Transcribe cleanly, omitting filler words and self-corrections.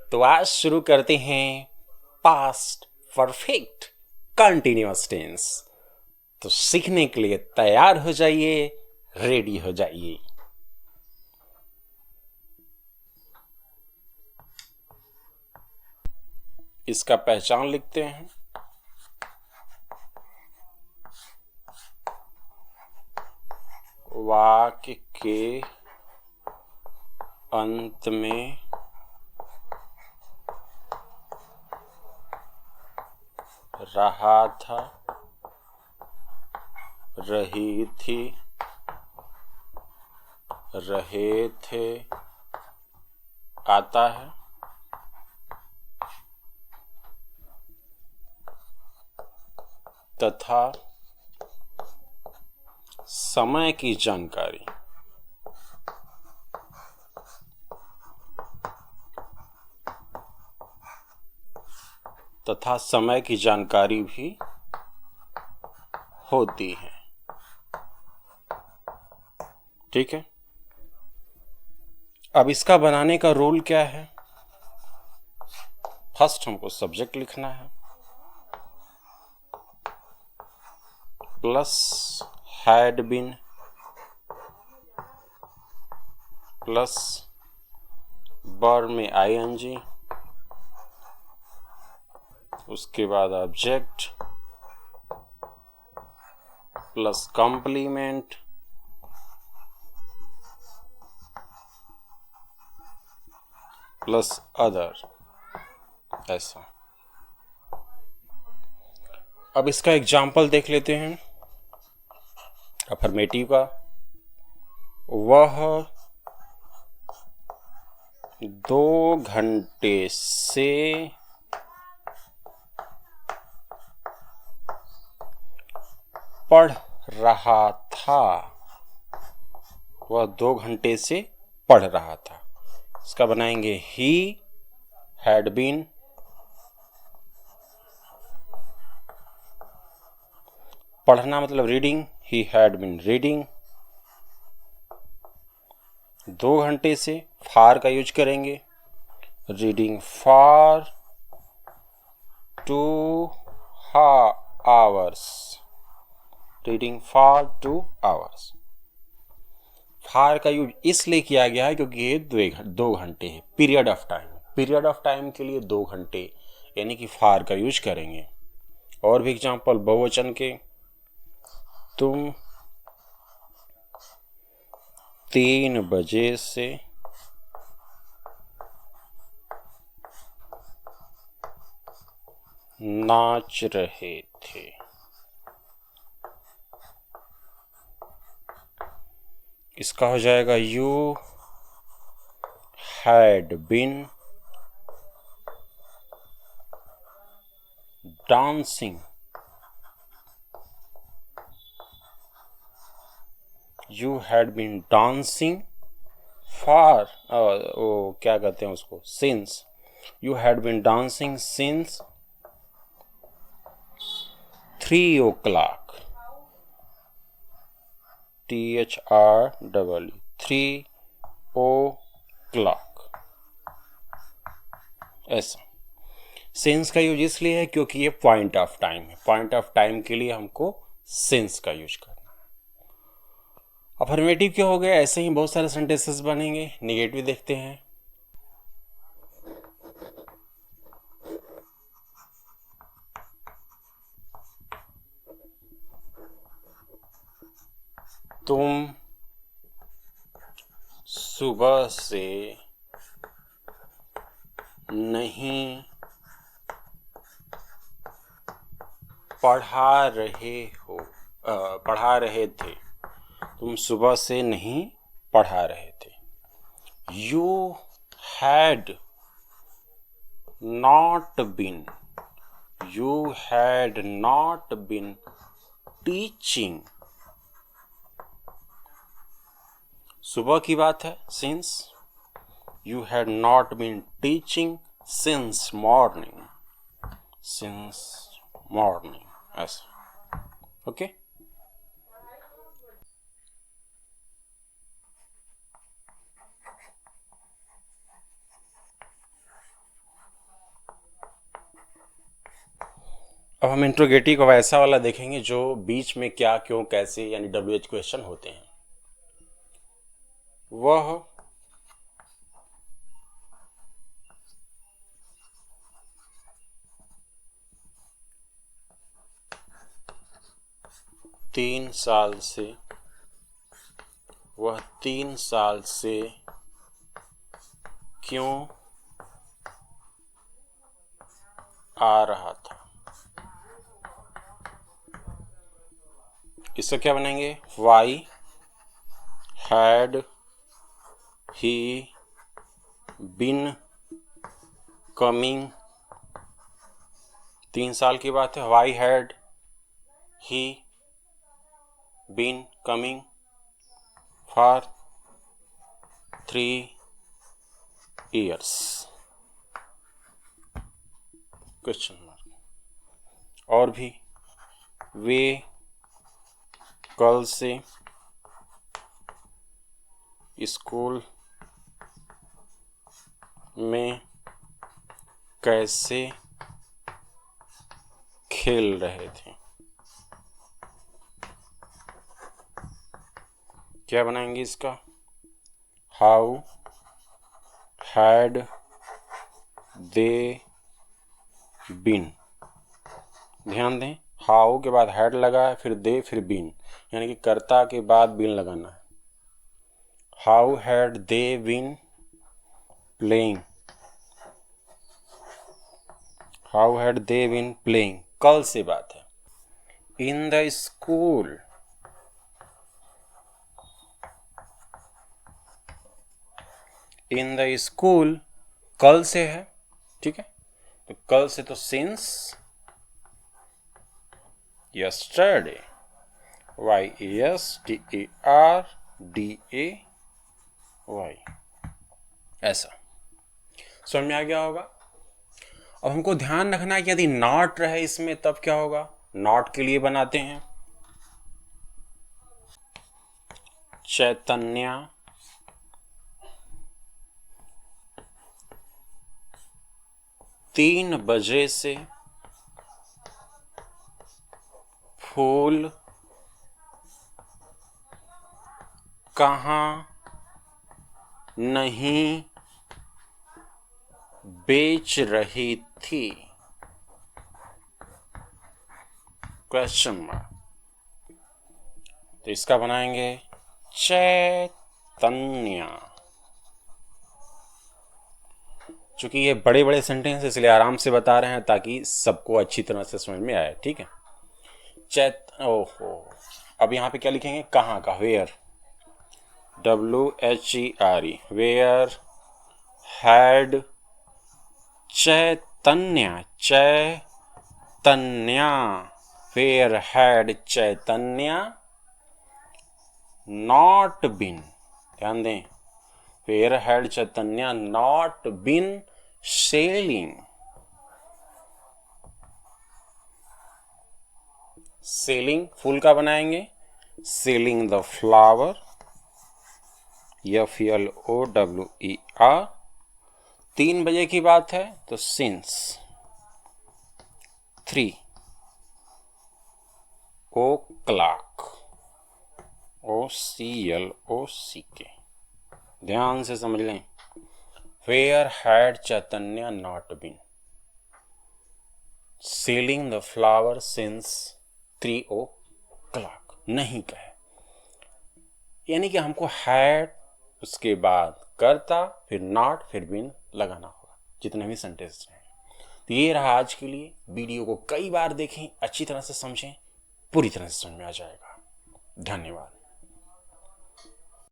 तो आज शुरू करते हैं पास्ट परफेक्ट कंटिन्यूअस टेंस। तो सीखने के लिए तैयार हो जाइए, रेडी हो जाइए। इसका पहचान लिखते हैं। वाक्य के अंत में रहा था, रही थी, रहे थे आता है। तथा समय की जानकारी भी होती है। ठीक है, अब इसका बनाने का रूल क्या है? फर्स्ट हमको सब्जेक्ट लिखना है plus had been plus verb में आईएनजी, उसके बाद object plus complement plus other. ऐसा। अब इसका एग्जाम्पल देख लेते हैं अफर्मेटिव का। वह 2 घंटे से पढ़ रहा था। वह 2 घंटे से पढ़ रहा था। इसका बनाएंगे ही हैड बीन पढ़ना मतलब reading, he had been reading. 2 घंटे से फार का यूज करेंगे, reading for 2 hours, reading for 2 hours। For का यूज इसलिए किया गया है क्योंकि ये 2 घंटे है, period of time. Period of time के लिए 2 घंटे यानी कि फार का यूज करेंगे। और भी एग्जांपल बहुवचन के, तुम 3 बजे से नाच रहे थे। इसका हो जाएगा you had been dancing. You had been dancing for क्या कहते हैं उसको, since. You had been dancing since 3 o'clock। THREE 3 o'clock। ऐसा। सिंस का यूज इसलिए है क्योंकि ये पॉइंट ऑफ टाइम है। पॉइंट ऑफ टाइम के लिए हमको सिंस का यूज करना है। अफर्मेटिव क्या हो गया? ऐसे ही बहुत सारे सेंटेंसेस बनेंगे। नेगेटिव देखते हैं। तुम सुबह से नहीं पढ़ा रहे थे। तुम सुबह से नहीं पढ़ा रहे थे। You had not been teaching. सुबह की बात है, since. You had not been teaching since morning. ऐसा। ओके। अब हम इंट्रोगेटिव का ऐसा वाला देखेंगे जो बीच में क्या, क्यों, कैसे यानी WH क्वेश्चन होते हैं। वह 3 साल से, वह 3 साल से क्यों आ रहा था। इसका क्या बनाएंगे? Why had he been coming. 3 साल की बात है। Why had he been coming for 3 years? Question mark. और भी, वे कल से स्कूल में कैसे खेल रहे थे। क्या बनाएंगे इसका? How had they been. ध्यान दें, हाउ के बाद हैड लगा है, फिर दे, फिर बीन, यानी कि कर्ता के बाद बीन लगाना है। How had they been playing. How had they been playing, कल से बात है। In the school, in the school कल से है, ठीक है। तो कल से तो सिंस यस्टरडे, YESTERDAY, ऐसा समझ में आ गया होगा। अब हमको ध्यान रखना है कि यदि नॉट रहे इसमें तब क्या होगा। नॉट के लिए बनाते हैं चैतन्य 3 बजे से फूल कहाँ नहीं बेच रही थी। Question mark. तो इसका बनाएंगे चैतन्य। चूंकि ये बड़े बड़े सेंटेंस इसलिए आराम से बता रहे हैं ताकि सबको अच्छी तरह से समझ में आए, ठीक है। ओहो, अब यहाँ पे क्या लिखेंगे? कहाँ का? Where, WHERE, where had Chaitanya, Chaitanya, where had Chaitanya not been. ध्यान दें, where had Chaitanya not been sailing. Sailing फूल का बनाएंगे सेलिंग द फ्लावर, FLOWER। 3 बजे की बात है तो सिंस 3 o'clock, OCLOCK। ध्यान से समझ लें, where had Chaitanya not been selling the flower since 3 o'clock, नहीं कहे। यानी कि हमको हैड, उसके बाद करता, फिर नॉट, फिर बीन लगाना होगा जितने भी सेंटेंस हैं। तो ये रहा आज के लिए। वीडियो को कई बार देखें, अच्छी तरह से समझें, पूरी तरह से समझ में आ जाएगा। धन्यवाद।